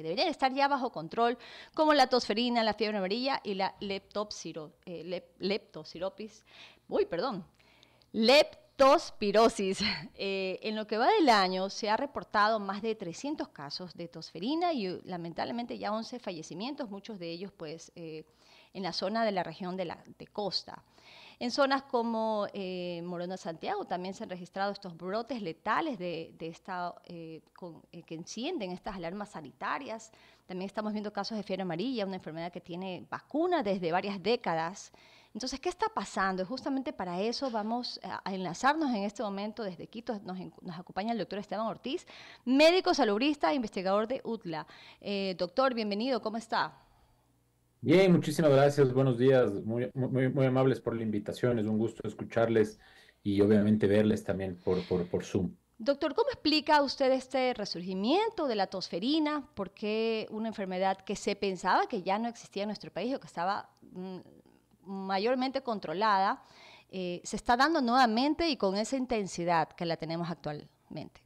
deberían estar ya bajo control, como la tosferina, la fiebre amarilla y la leptospirosis. Uy, perdón. Leptospirosis. En lo que va del año se ha reportado más de 300 casos de tosferina y lamentablemente ya 11 fallecimientos, muchos de ellos pues en la zona de la región de costa. En zonas como Morona Santiago también se han registrado estos brotes letales que encienden estas alarmas sanitarias. También estamos viendo casos de fiebre amarilla, una enfermedad que tiene vacuna desde varias décadas. Entonces, ¿qué está pasando? Y justamente para eso vamos a enlazarnos en este momento desde Quito. Nos acompaña el doctor Esteban Ortiz, médico salubrista e investigador de UTLA. Doctor, bienvenido, ¿cómo está? Bien, muchísimas gracias. Buenos días. Muy amables por la invitación. Es un gusto escucharles y obviamente verles también por Zoom. Doctor, ¿cómo explica usted este resurgimiento de la tosferina? ¿Por qué una enfermedad que se pensaba que ya no existía en nuestro país o que estaba mayormente controlada, se está dando nuevamente y con esa intensidad que la tenemos actualmente?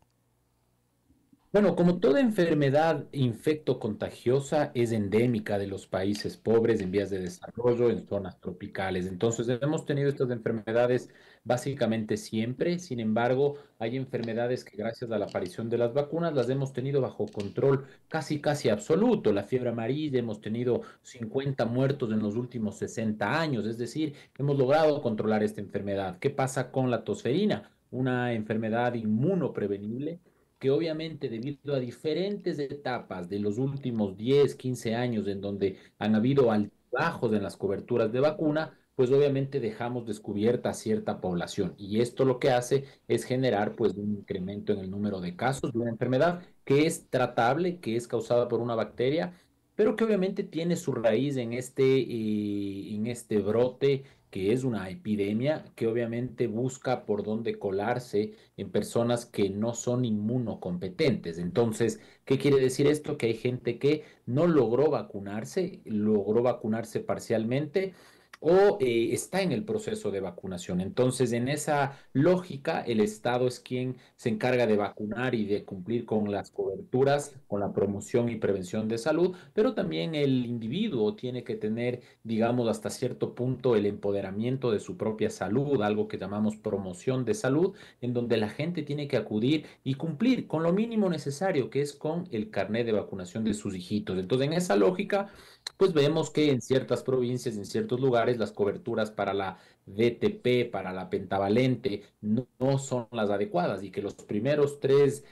Bueno, como toda enfermedad infecto-contagiosa es endémica de los países pobres en vías de desarrollo, en zonas tropicales. Entonces, hemos tenido estas enfermedades básicamente siempre. Sin embargo, hay enfermedades que gracias a la aparición de las vacunas las hemos tenido bajo control casi absoluto. La fiebre amarilla, hemos tenido 50 muertos en los últimos 60 años. Es decir, hemos logrado controlar esta enfermedad. ¿Qué pasa con la tosferina? Una enfermedad inmunoprevenible que obviamente debido a diferentes etapas de los últimos 10, 15 años en donde han habido altibajos en las coberturas de vacuna, pues obviamente dejamos descubierta a cierta población y esto lo que hace es generar pues un incremento en el número de casos de una enfermedad que es tratable, que es causada por una bacteria, pero que obviamente tiene su raíz en este brote que es una epidemia que obviamente busca por dónde colarse en personas que no son inmunocompetentes. Entonces, ¿qué quiere decir esto? Que hay gente que no logró vacunarse parcialmente o está en el proceso de vacunación. Entonces, en esa lógica, el Estado es quien se encarga de vacunar y de cumplir con las coberturas, con la promoción y prevención de salud, pero también el individuo tiene que tener, digamos, hasta cierto punto el empoderamiento de su propia salud, algo que llamamos promoción de salud, en donde la gente tiene que acudir y cumplir con lo mínimo necesario, que es con el carnet de vacunación de sus hijitos. Entonces, en esa lógica, pues vemos que en ciertas provincias, en ciertos lugares, las coberturas para la DTP, para la pentavalente, no son las adecuadas y que las primeras tres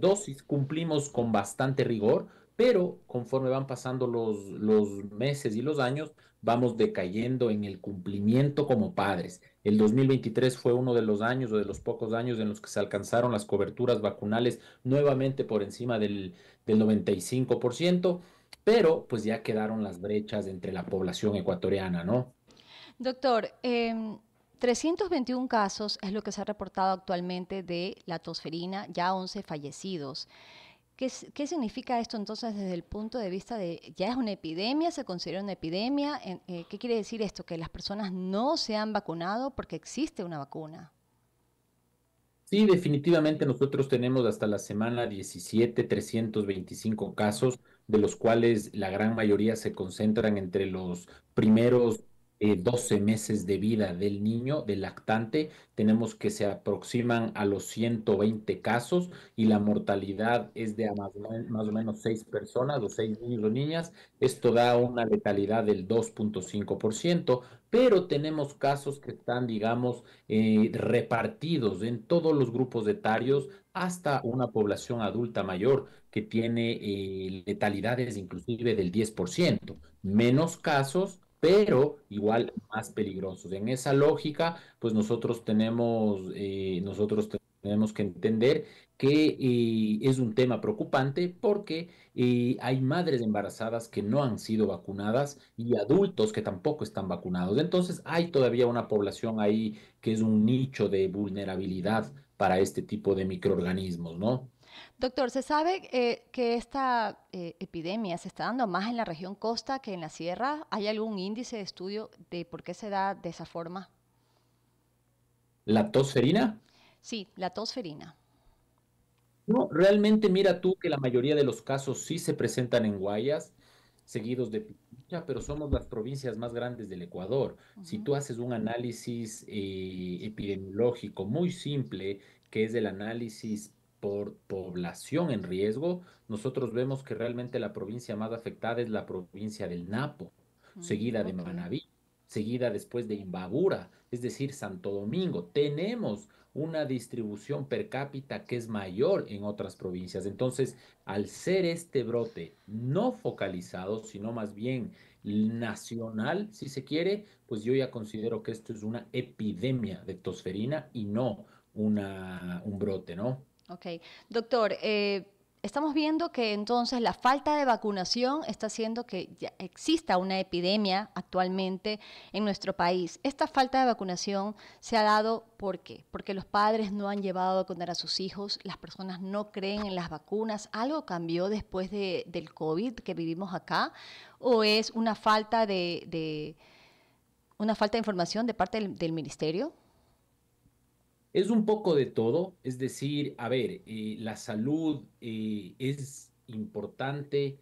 dosis cumplimos con bastante rigor, pero conforme van pasando los meses y los años, vamos decayendo en el cumplimiento como padres. El 2023 fue uno de los años o de los pocos años en los que se alcanzaron las coberturas vacunales nuevamente por encima del 95%, pero pues ya quedaron las brechas entre la población ecuatoriana, ¿no? Doctor, 321 casos es lo que se ha reportado actualmente de la tosferina, ya 11 fallecidos. ¿Qué significa esto entonces desde el punto de vista de, ya es una epidemia, se considera una epidemia? ¿Qué quiere decir esto? Que las personas no se han vacunado porque existe una vacuna. Sí, definitivamente nosotros tenemos hasta la semana 17 325 casos, de los cuales la gran mayoría se concentran entre los primeros 12 meses de vida del niño, del lactante. Tenemos que se aproximan a los 120 casos y la mortalidad es de a más o menos 6 personas o 6 niños o niñas. Esto da una letalidad del 2,5%, pero tenemos casos que están, digamos, repartidos en todos los grupos etarios hasta una población adulta mayor que tiene letalidades inclusive del 10%, menos casos, pero igual más peligrosos. En esa lógica, pues nosotros tenemos que entender que es un tema preocupante porque hay madres embarazadas que no han sido vacunadas y adultos que tampoco están vacunados. Entonces, hay todavía una población ahí que es un nicho de vulnerabilidad para este tipo de microorganismos, ¿no? Doctor, ¿se sabe que esta epidemia se está dando más en la región costa que en la sierra? ¿Hay algún índice de estudio de por qué se da de esa forma? La tosferina. Sí, la tosferina. No, realmente mira tú que la mayoría de los casos sí se presentan en Guayas, seguidos de Pichincha, pero somos las provincias más grandes del Ecuador. Si Ujú. tú haces un análisis epidemiológico muy simple, que es el análisis por población en riesgo, nosotros vemos que realmente la provincia más afectada es la provincia del Napo, seguida de Ok, Manabí, seguida después de Imbabura, es decir, Santo Domingo. Tenemos una distribución per cápita que es mayor en otras provincias. Entonces, al ser este brote no focalizado, sino más bien nacional, si se quiere, pues yo ya considero que esto es una epidemia de tosferina y no un brote, ¿no? ok. Doctor, estamos viendo que entonces la falta de vacunación está haciendo que ya exista una epidemia actualmente en nuestro país. Esta falta de vacunación se ha dado ¿por qué? Porque los padres no han llevado a vacunar a sus hijos, las personas no creen en las vacunas. ¿Algo cambió después del COVID que vivimos acá? ¿O es una falta de información de parte del ministerio? Es un poco de todo, es decir, a ver, la salud es importante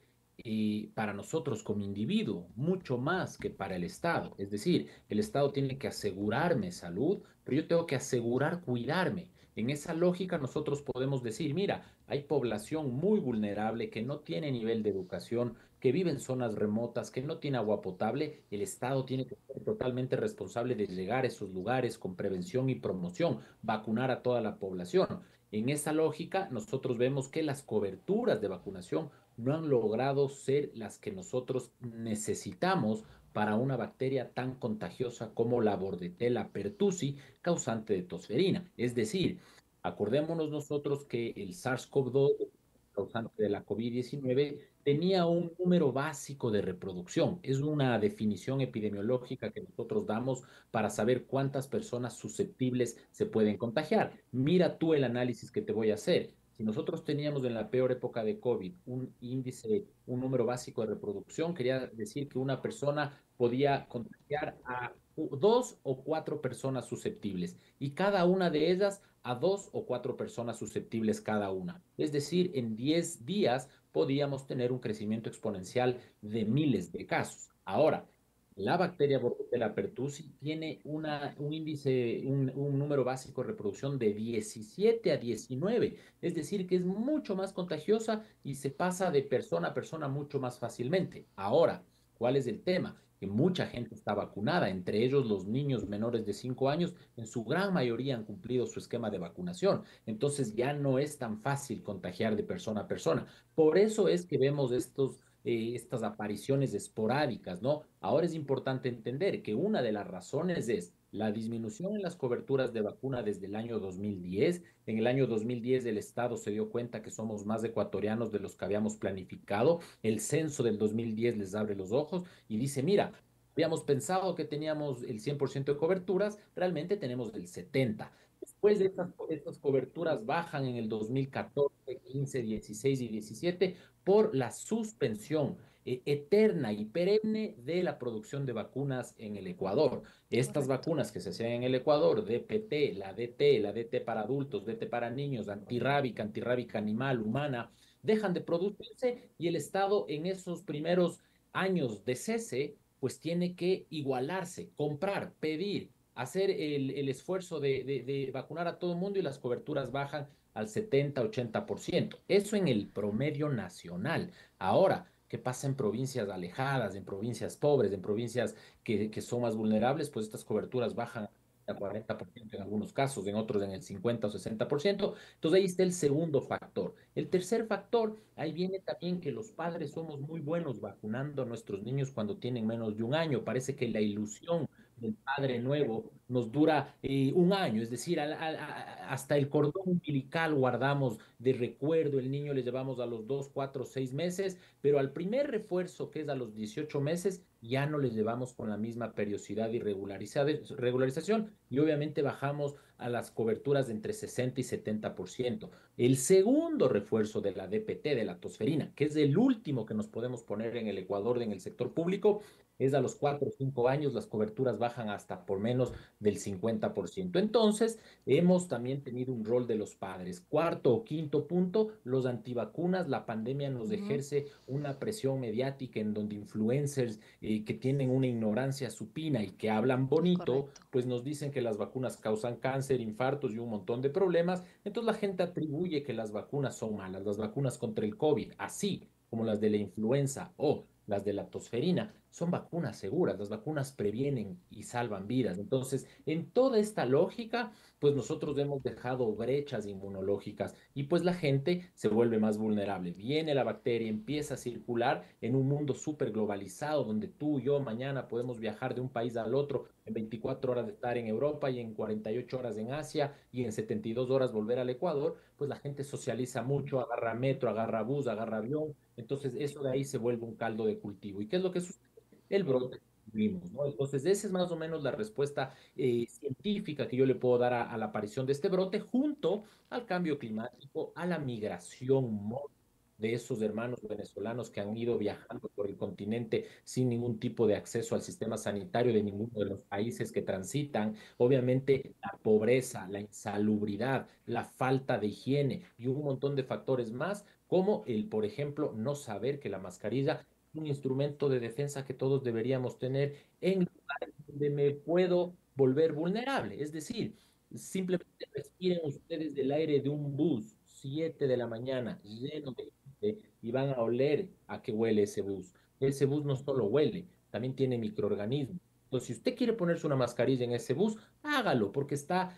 para nosotros como individuo, mucho más que para el Estado. Es decir, el Estado tiene que asegurarme salud, pero yo tengo que asegurar cuidarme. En esa lógica nosotros podemos decir, mira, hay población muy vulnerable que no tiene nivel de educación, que vive en zonas remotas, que no tiene agua potable. El Estado tiene que ser totalmente responsable de llegar a esos lugares con prevención y promoción, vacunar a toda la población. En esa lógica, nosotros vemos que las coberturas de vacunación no han logrado ser las que nosotros necesitamos para una bacteria tan contagiosa como la Bordetella pertussi, causante de tosferina. Es decir, acordémonos nosotros que el SARS-CoV-2, causante de la COVID-19, tenía un número básico de reproducción. Es una definición epidemiológica que nosotros damos para saber cuántas personas susceptibles se pueden contagiar. Mira tú el análisis que te voy a hacer. Si nosotros teníamos en la peor época de COVID un índice, un número básico de reproducción, quería decir que una persona podía contagiar a dos o cuatro personas susceptibles y cada una de ellas a dos o cuatro personas susceptibles cada una. Es decir, en 10 días podíamos tener un crecimiento exponencial de miles de casos. Ahora, la bacteria Bordetella pertussi tiene un índice, un número básico de reproducción de 17 a 19, es decir, que es mucho más contagiosa y se pasa de persona a persona mucho más fácilmente. Ahora, ¿cuál es el tema? Que mucha gente está vacunada, entre ellos los niños menores de 5 años, en su gran mayoría han cumplido su esquema de vacunación. Entonces ya no es tan fácil contagiar de persona a persona. Por eso es que vemos estas apariciones esporádicas, ¿no? Ahora es importante entender que una de las razones es la disminución en las coberturas de vacuna desde el año 2010. En el año 2010 el Estado se dio cuenta que somos más ecuatorianos de los que habíamos planificado. El censo del 2010 les abre los ojos y dice, mira, habíamos pensado que teníamos el 100% de coberturas, realmente tenemos el 70%. Después de estas coberturas bajan en el 2014, 15, 16 y 17 por la suspensión eterna y perenne de la producción de vacunas en el Ecuador. Estas Correcto. vacunas que se hacían en el Ecuador, DPT, la DT para adultos, DT para niños, antirrábica animal, humana, dejan de producirse y el Estado en esos primeros años de cese, pues tiene que igualarse, comprar, pedir, hacer el esfuerzo de vacunar a todo el mundo y las coberturas bajan al 70-80%. Eso en el promedio nacional. Ahora, ¿qué pasa en provincias alejadas, en provincias pobres, en provincias que son más vulnerables? Pues estas coberturas bajan a 40% en algunos casos, en otros en el 50 o 60%. Entonces ahí está el segundo factor. El tercer factor, ahí viene también que los padres somos muy buenos vacunando a nuestros niños cuando tienen menos de un año. Parece que la ilusión del padre nuevo nos dura un año, es decir, hasta el cordón umbilical guardamos de recuerdo, el niño le llevamos a los 2, 4, 6 meses, pero al primer refuerzo, que es a los 18 meses, ya no le llevamos con la misma periodicidad y regularización y obviamente bajamos a las coberturas de entre 60 y 70%. El segundo refuerzo de la DPT, de la tosferina, que es el último que nos podemos poner en el Ecuador en el sector público, es a los 4 o 5 años, las coberturas bajan hasta por menos del 50%. Entonces, hemos también tenido un rol de los padres. Cuarto o quinto cierto punto, los antivacunas, la pandemia nos Ujú. ejerce una presión mediática en donde influencers que tienen una ignorancia supina y que hablan Es bonito, correcto. pues nos dicen que las vacunas causan cáncer, infartos y un montón de problemas. Entonces la gente atribuye que las vacunas son malas, las vacunas contra el COVID, así como las de la influenza o las de la tosferina, son vacunas seguras, las vacunas previenen y salvan vidas. Entonces, en toda esta lógica, pues nosotros hemos dejado brechas inmunológicas y pues la gente se vuelve más vulnerable. Viene la bacteria, empieza a circular en un mundo súper globalizado donde tú y yo mañana podemos viajar de un país al otro en 24 horas de estar en Europa y en 48 horas en Asia y en 72 horas volver al Ecuador, pues la gente socializa mucho, agarra metro, agarra bus, agarra avión. Entonces eso de ahí se vuelve un caldo de cultivo. ¿Y qué es lo que sucede? El brote que tuvimos, ¿no? Entonces esa es más o menos la respuesta científica que yo le puedo dar a la aparición de este brote junto al cambio climático, a la migración de esos hermanos venezolanos que han ido viajando por el continente sin ningún tipo de acceso al sistema sanitario de ninguno de los países que transitan. Obviamente, la pobreza, la insalubridad, la falta de higiene y un montón de factores más, como el, por ejemplo, no saber que la mascarilla es un instrumento de defensa que todos deberíamos tener en donde me puedo volver vulnerable. Es decir, simplemente respiren ustedes del aire de un bus, 7 de la mañana, lleno de gente, y van a oler a qué huele ese bus. Ese bus no solo huele, también tiene microorganismos. Entonces, si usted quiere ponerse una mascarilla en ese bus, hágalo, porque está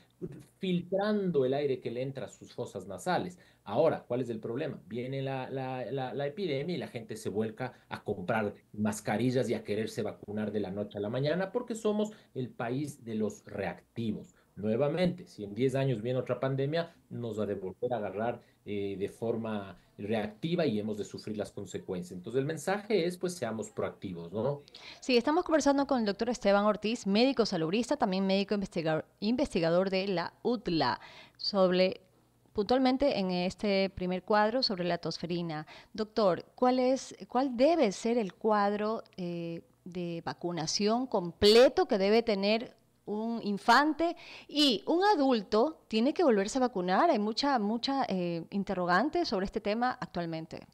filtrando el aire que le entra a sus fosas nasales. Ahora, ¿cuál es el problema? Viene la epidemia y la gente se vuelca a comprar mascarillas y a quererse vacunar de la noche a la mañana porque somos el país de los reactivos. Nuevamente, si en 10 años viene otra pandemia, nos va a devolver a agarrar de forma reactiva y hemos de sufrir las consecuencias. Entonces, el mensaje es, pues, seamos proactivos, ¿no? Sí, estamos conversando con el doctor Esteban Ortiz, médico salubrista, también médico investigador de la UTLA, sobre puntualmente en este primer cuadro sobre la tosferina. Doctor, cuál debe ser el cuadro de vacunación completo que debe tener un infante y un adulto tiene que volverse a vacunar? Hay mucha interrogante sobre este tema actualmente.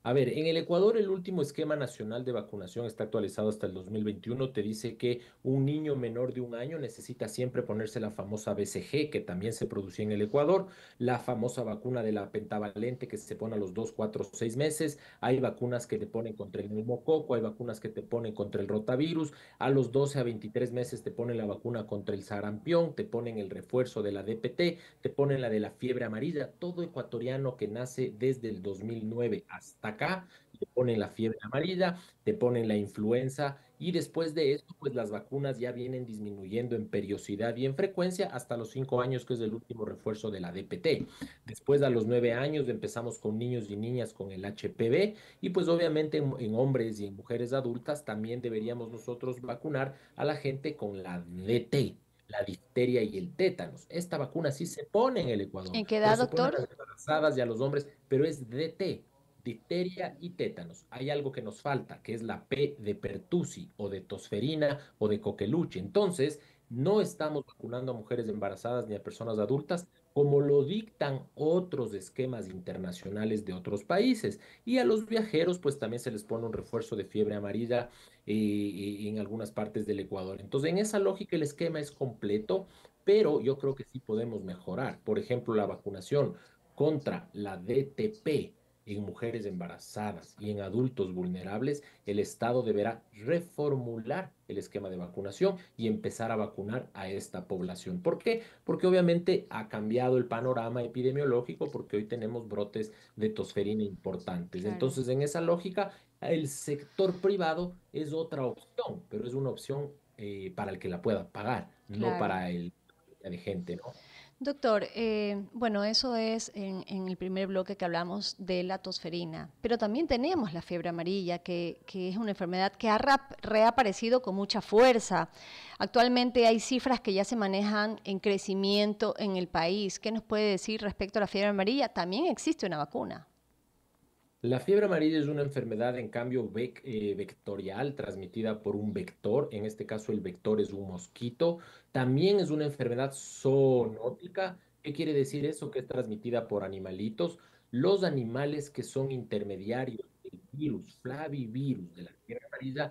A ver, en el Ecuador el último esquema nacional de vacunación está actualizado hasta el 2021. Te dice que un niño menor de un año necesita siempre ponerse la famosa BCG, que también se producía en el Ecuador, la famosa vacuna de la pentavalente que se pone a los 2, 4, 6 meses. Hay vacunas que te ponen contra el neumococo, hay vacunas que te ponen contra el rotavirus. A los 12 a 23 meses te ponen la vacuna contra el sarampión, te ponen el refuerzo de la DPT, te ponen la de la fiebre amarilla. Todo ecuatoriano que nace desde el 2009 hasta acá, te ponen la fiebre amarilla, te ponen la influenza y después de esto, pues las vacunas ya vienen disminuyendo en periodicidad y en frecuencia hasta los 5 años, que es el último refuerzo de la DPT. Después a los 9 años empezamos con niños y niñas con el HPV y pues obviamente en hombres y en mujeres adultas también deberíamos nosotros vacunar a la gente con la DT, la difteria y el tétanos. Esta vacuna sí se pone en el Ecuador, ¿En qué pero edad, se pone a doctor? las embarazadas y a los hombres, pero es DT, difteria y tétanos. Hay algo que nos falta, que es la P de pertussis o de tosferina o de coqueluche. Entonces, no estamos vacunando a mujeres embarazadas ni a personas adultas como lo dictan otros esquemas internacionales de otros países. Y a los viajeros, pues también se les pone un refuerzo de fiebre amarilla en algunas partes del Ecuador. Entonces, en esa lógica, el esquema es completo, pero yo creo que sí podemos mejorar. Por ejemplo, la vacunación contra la DTP en mujeres embarazadas y en adultos vulnerables, el Estado deberá reformular el esquema de vacunación y empezar a vacunar a esta población. ¿Por qué? Porque obviamente ha cambiado el panorama epidemiológico, porque hoy tenemos brotes de tosferina importantes. Claro. Entonces, en esa lógica, el sector privado es otra opción, pero es una opción para el que la pueda pagar, no Claro. para el de gente, ¿no? Doctor, bueno, eso es en el primer bloque que hablamos de la tosferina, pero también tenemos la fiebre amarilla, que es una enfermedad que ha reaparecido con mucha fuerza. Actualmente hay cifras que ya se manejan en crecimiento en el país. ¿Qué nos puede decir respecto a la fiebre amarilla? También existe una vacuna. La fiebre amarilla es una enfermedad, en cambio, vectorial, transmitida por un vector. En este caso, el vector es un mosquito. También es una enfermedad zoonótica ¿Qué quiere decir eso? Que es transmitida por animalitos. Los animales que son intermediarios del virus, flavivirus de la fiebre amarilla,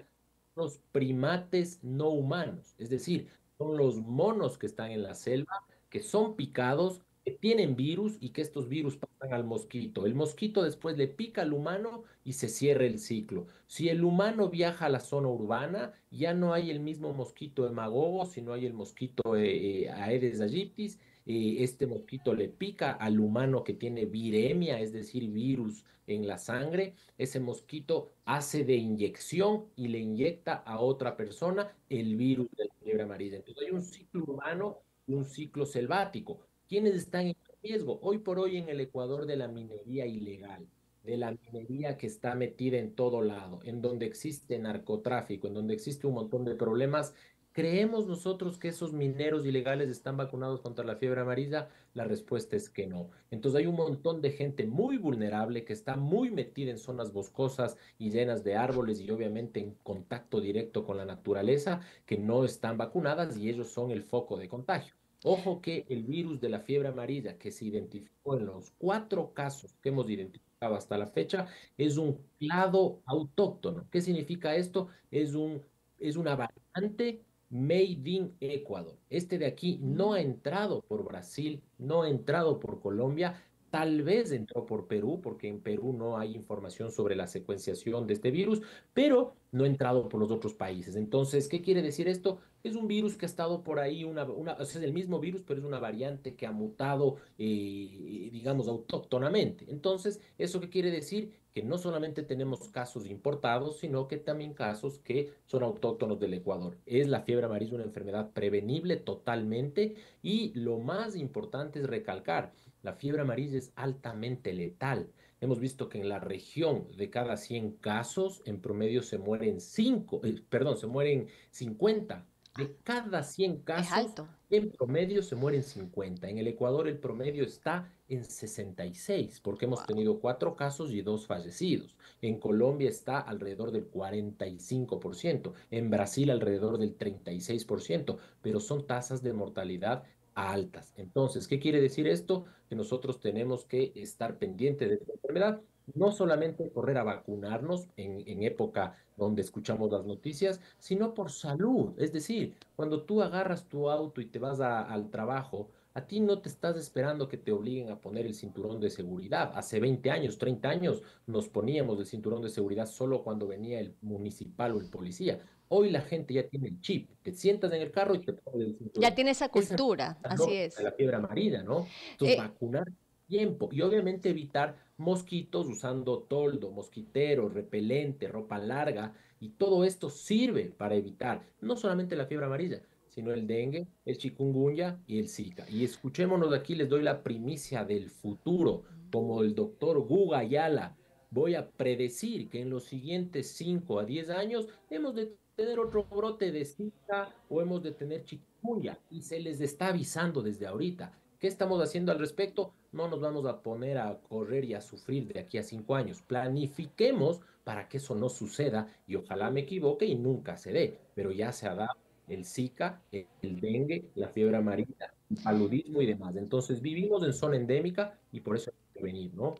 son los primates no humanos, es decir, son los monos que están en la selva, que son picados, que tienen virus y que estos virus pasan al mosquito. El mosquito después le pica al humano y se cierra el ciclo. Si el humano viaja a la zona urbana, ya no hay el mismo mosquito hemagogo, sino hay el mosquito Aedes aegypti. Este mosquito le pica al humano que tiene viremia, es decir, virus en la sangre. Ese mosquito hace de inyección y le inyecta a otra persona el virus de la fiebre amarilla. Entonces hay un ciclo humano y un ciclo selvático. ¿Quiénes están en riesgo? Hoy por hoy en el Ecuador de la minería ilegal, de la minería que está metida en todo lado, en donde existe narcotráfico, en donde existe un montón de problemas. ¿Creemos nosotros que esos mineros ilegales están vacunados contra la fiebre amarilla? La respuesta es que no. Entonces hay un montón de gente muy vulnerable que está muy metida en zonas boscosas y llenas de árboles y obviamente en contacto directo con la naturaleza que no están vacunadas y ellos son el foco de contagio. Ojo que el virus de la fiebre amarilla que se identificó en los 4 casos que hemos identificado hasta la fecha es un clado autóctono. ¿Qué significa esto? Es una variante Made in Ecuador. Este de aquí no ha entrado por Brasil, no ha entrado por Colombia, tal vez entró por Perú, porque en Perú no hay información sobre la secuenciación de este virus, pero no ha entrado por los otros países. Entonces, ¿qué quiere decir esto? Es un virus que ha estado por ahí, o sea, es el mismo virus, pero es una variante que ha mutado, digamos, autóctonamente. Entonces, ¿eso qué quiere decir? Que no solamente tenemos casos importados, sino que también casos que son autóctonos del Ecuador. Es la fiebre amarilla una enfermedad prevenible totalmente y lo más importante es recalcar, la fiebre amarilla es altamente letal. Hemos visto que en la región de cada 100 casos, en promedio se mueren 5, perdón, se mueren 50. De cada 100 Es casos, alto. en promedio se mueren 50. En el Ecuador el promedio está en 66, porque hemos Wow. tenido 4 casos y 2 fallecidos. En Colombia está alrededor del 45%, en Brasil alrededor del 36%, pero son tasas de mortalidad altas. Entonces, ¿qué quiere decir esto? Que nosotros tenemos que estar pendientes de esta enfermedad, no solamente correr a vacunarnos en época donde escuchamos las noticias, sino por salud. Es decir, cuando tú agarras tu auto y te vas al trabajo, a ti no te estás esperando que te obliguen a poner el cinturón de seguridad. Hace 20 años, 30 años, nos poníamos el cinturón de seguridad solo cuando venía el municipal o el policía. Hoy la gente ya tiene el chip. Te sientas en el carro y te pones el Ya cinturón. tiene esa Esa es cultura, la así lógica de es. la fiebre amarilla, ¿no? Entonces, Eh, vacunar tiempo y obviamente evitar mosquitos usando toldo, mosquitero, repelente, ropa larga y todo esto sirve para evitar no solamente la fiebre amarilla, sino el dengue, el chikungunya y el Zika. Y escuchémonos de aquí, les doy la primicia del futuro, como el doctor Guga Ayala. Voy a predecir que en los siguientes 5 a 10 años hemos de tener otro brote de Zika o hemos de tener chikungunya y se les está avisando desde ahorita. ¿Qué estamos haciendo al respecto? No nos vamos a poner a correr y a sufrir de aquí a 5 años. Planifiquemos para que eso no suceda y ojalá me equivoque y nunca se dé, pero ya se ha dado el Zika, el dengue, la fiebre amarilla, el paludismo y demás. Entonces vivimos en zona endémica y por eso hay que venir, ¿no?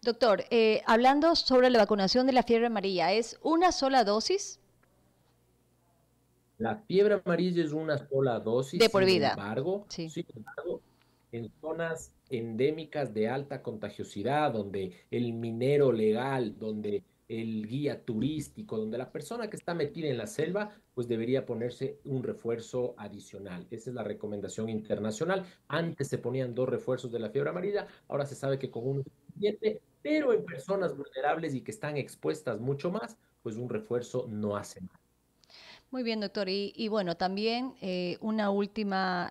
Doctor, hablando sobre la vacunación de la fiebre amarilla, ¿es una sola dosis La fiebre amarilla es una sola dosis, de por vida? Sí. sin embargo, en zonas endémicas de alta contagiosidad, donde el minero legal, donde el guía turístico, donde la persona que está metida en la selva, pues debería ponerse un refuerzo adicional. Esa es la recomendación internacional. Antes se ponían 2 refuerzos de la fiebre amarilla, ahora se sabe que con uno es suficiente, pero en personas vulnerables y que están expuestas mucho más, pues un refuerzo no hace mal. Muy bien, doctor. Y bueno, también una última,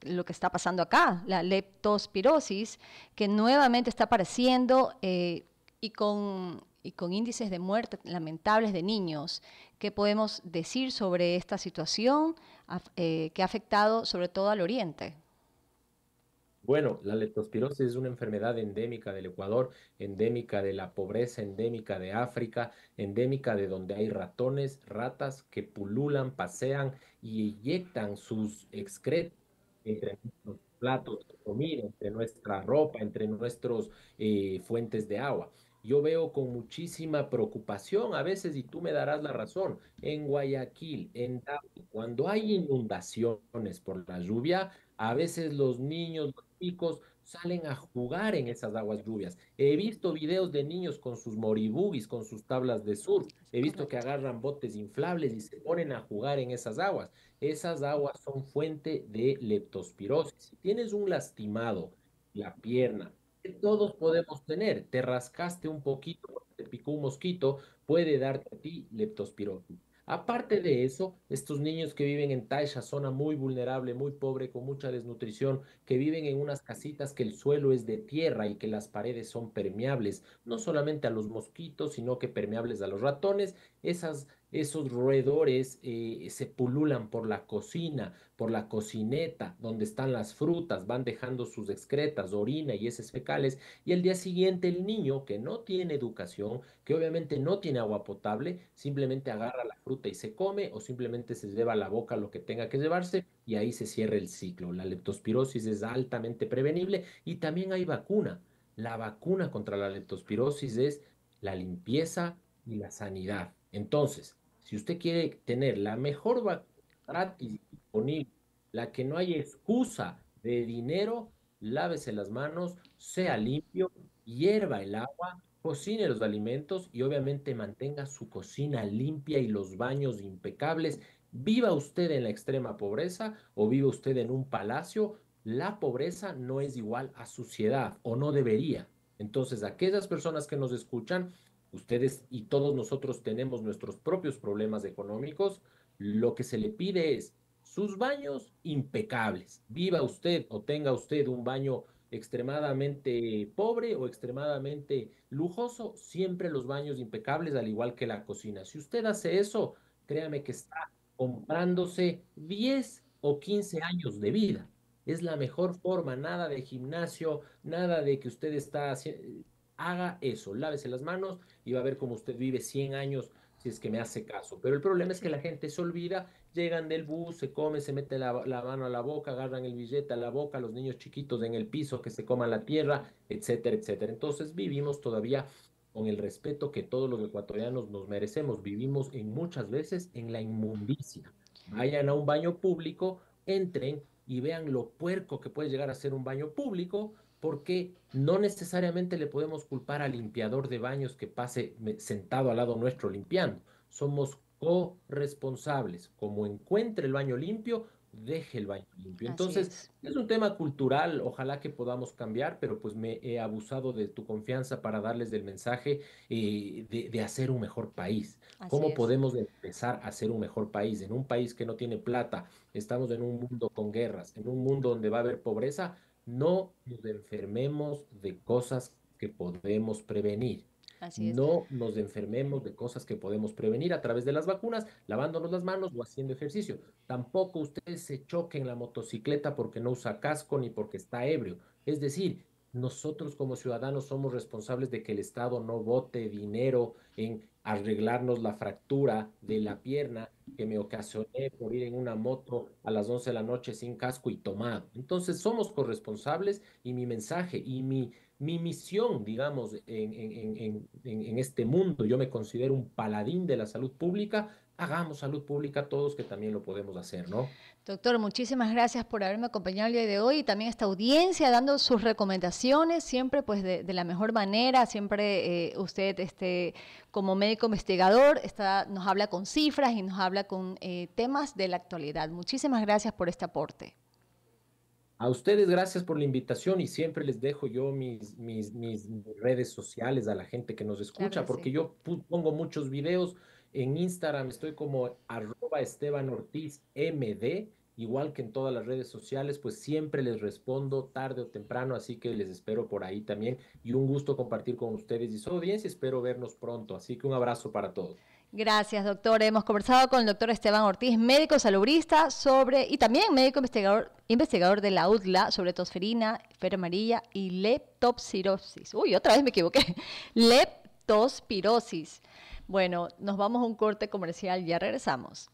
lo que está pasando acá, la leptospirosis, que nuevamente está apareciendo y con índices de muerte lamentables de niños. ¿Qué podemos decir sobre esta situación que ha afectado sobre todo al oriente? Bueno, la leptospirosis es una enfermedad endémica del Ecuador, endémica de la pobreza, endémica de África, endémica de donde hay ratones, ratas que pululan, pasean y eyectan sus excretas entre nosotros. platos de comida, entre nuestra ropa, entre nuestros fuentes de agua. Yo veo con muchísima preocupación a veces, y tú me darás la razón, en Guayaquil, en Dapi, cuando hay inundaciones por la lluvia, a veces los niños, los chicos salen a jugar en esas aguas lluvias. He visto videos de niños con sus moribugis, con sus tablas de surf. Es He visto que correcto. agarran botes inflables y se ponen a jugar en esas aguas. Esas aguas son fuente de leptospirosis. Si tienes un lastimado, la pierna, que todos podemos tener, te rascaste un poquito, te picó un mosquito, puede darte a ti leptospirosis. Aparte de eso, estos niños que viven en Taisha, zona muy vulnerable, muy pobre, con mucha desnutrición, que viven en unas casitas que el suelo es de tierra y que las paredes son permeables, no solamente a los mosquitos, sino que permeables a los ratones, esos roedores se pululan por la cocina, por la cocineta, donde están las frutas, van dejando sus excretas, orina y heces fecales, y el día siguiente el niño que no tiene educación, que obviamente no tiene agua potable, simplemente agarra la fruta y se come, o simplemente se lleva a la boca lo que tenga que llevarse, y ahí se cierra el ciclo. La leptospirosis es altamente prevenible y también hay vacuna. La vacuna contra la leptospirosis es la limpieza y la sanidad. Entonces, si usted quiere tener la mejor vacuna gratis disponible, la que no hay excusa de dinero, lávese las manos, sea limpio, hierva el agua, cocine los alimentos y obviamente mantenga su cocina limpia y los baños impecables. Viva usted en la extrema pobreza o viva usted en un palacio, la pobreza no es igual a suciedad o no debería. Entonces, aquellas personas que nos escuchan, ustedes y todos nosotros tenemos nuestros propios problemas económicos, lo que se le pide es sus baños impecables. Viva usted o tenga usted un baño extremadamente pobre o extremadamente lujoso, siempre los baños impecables, al igual que la cocina. Si usted hace eso, créame que está comprándose 10 o 15 años de vida. Es la mejor forma, nada de gimnasio, nada de que usted está haciendo. Haga eso, lávese las manos y va a ver cómo usted vive 100 años si es que me hace caso. Pero el problema es que Sí. la gente se olvida, llegan del bus, se come, se mete la mano a la boca, agarran el billete a la boca, los niños chiquitos en el piso que se coman la tierra, etcétera, etcétera. Entonces vivimos todavía con el respeto que todos los ecuatorianos nos merecemos. Vivimos en muchas veces en la inmundicia. Vayan a un baño público, entren y vean lo puerco que puede llegar a ser un baño público, porque no necesariamente le podemos culpar al limpiador de baños que pase sentado al lado nuestro limpiando. Somos corresponsables. Como encuentre el baño limpio, deje el baño limpio. Así Entonces, es. es un tema cultural, ojalá que podamos cambiar, pero pues me he abusado de tu confianza para darles el mensaje de hacer un mejor país. Así ¿Cómo es. podemos empezar a hacer un mejor país? En un país que no tiene plata, estamos en un mundo con guerras, en un mundo donde va a haber pobreza, no nos enfermemos de cosas que podemos prevenir. Así es. No nos enfermemos de cosas que podemos prevenir a través de las vacunas, lavándonos las manos o haciendo ejercicio. Tampoco usted se choque en la motocicleta porque no usa casco ni porque está ebrio. Es decir, nosotros como ciudadanos somos responsables de que el Estado no bote dinero en arreglarnos la fractura de la pierna que me ocasioné por ir en una moto a las 11 de la noche sin casco y tomado. Entonces somos corresponsables y mi mensaje y mi misión, digamos, en este mundo, yo me considero un paladín de la salud pública, hagamos salud pública todos que también lo podemos hacer, ¿no? Doctor, muchísimas gracias por haberme acompañado el día de hoy y también esta audiencia dando sus recomendaciones, siempre pues de la mejor manera, siempre usted como médico investigador nos habla con cifras y nos habla con temas de la actualidad. Muchísimas gracias por este aporte. A ustedes, gracias por la invitación y siempre les dejo yo mis redes sociales a la gente que nos Claro escucha, que porque sí. yo pongo muchos videos en Instagram, estoy como @EstebanOrtizMD, igual que en todas las redes sociales, pues siempre les respondo tarde o temprano, así que les espero por ahí también y un gusto compartir con ustedes y su audiencia, espero vernos pronto, así que un abrazo para todos. Gracias, doctor. Hemos conversado con el doctor Esteban Ortiz, médico salubrista, y también médico investigador de la UDLA sobre tosferina, fiebre amarilla y leptospirosis. Uy, otra vez me equivoqué. Leptospirosis. Bueno, nos vamos a un corte comercial, ya regresamos.